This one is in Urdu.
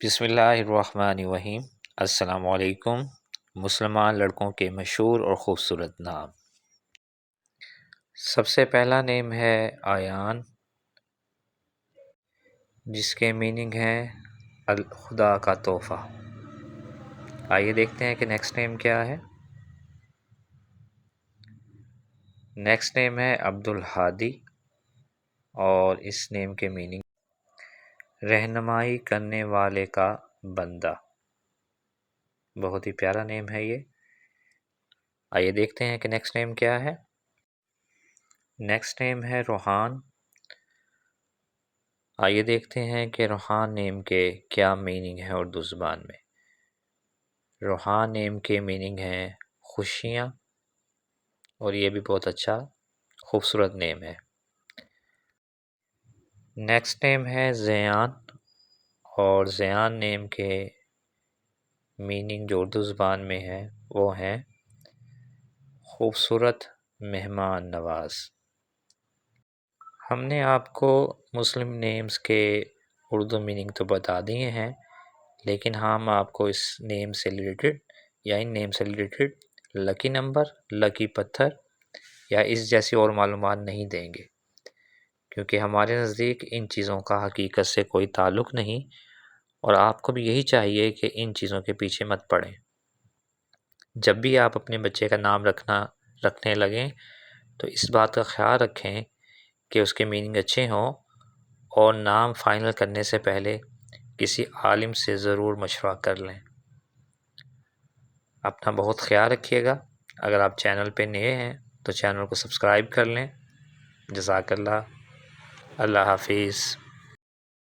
بسم اللہ الرحمن الرحیم۔ السلام علیکم۔ مسلمان لڑکوں کے مشہور اور خوبصورت نام۔ سب سے پہلا نیم ہے آیان، جس کے میننگ ہے خدا کا تحفہ۔ آئیے دیکھتے ہیں کہ نیکسٹ نیم کیا ہے۔ نیکسٹ نیم ہے عبدالہادی، اور اس نیم کے میننگ رہنمائی کرنے والے کا بندہ۔ بہت ہی پیارا نیم ہے یہ۔ آئیے دیکھتے ہیں کہ نیکسٹ نیم کیا ہے۔ نیکسٹ نیم ہے روحان۔ آئیے دیکھتے ہیں کہ روحان نیم کے کیا میننگ ہے اردو زبان میں۔ روحان نیم کے میننگ ہیں خوشیاں، اور یہ بھی بہت اچھا خوبصورت نیم ہے۔ نیکسٹ نیم ہے زیان، اور زیان نیم کے میننگ جو اردو زبان میں ہے وہ ہیں خوبصورت مہمان نواز۔ ہم نے آپ کو مسلم نیمز کے اردو میننگ تو بتا دیے ہیں، لیکن ہم آپ کو اس نیم سے ریلیٹڈ یا ان نیم سے ریلیٹڈ لکی نمبر، لکی پتھر یا اس جیسی اور معلومات نہیں دیں گے، کیونکہ ہمارے نزدیک ان چیزوں کا حقیقت سے کوئی تعلق نہیں، اور آپ کو بھی یہی چاہیے کہ ان چیزوں کے پیچھے مت پڑیں۔ جب بھی آپ اپنے بچے کا نام رکھنے لگیں تو اس بات کا خیال رکھیں کہ اس کے میننگ اچھے ہوں، اور نام فائنل کرنے سے پہلے کسی عالم سے ضرور مشورہ کر لیں۔ اپنا بہت خیال رکھیے گا۔ اگر آپ چینل پہ نئے ہیں تو چینل کو سبسکرائب کر لیں۔ جزاک اللہ۔ اللہ حافظ۔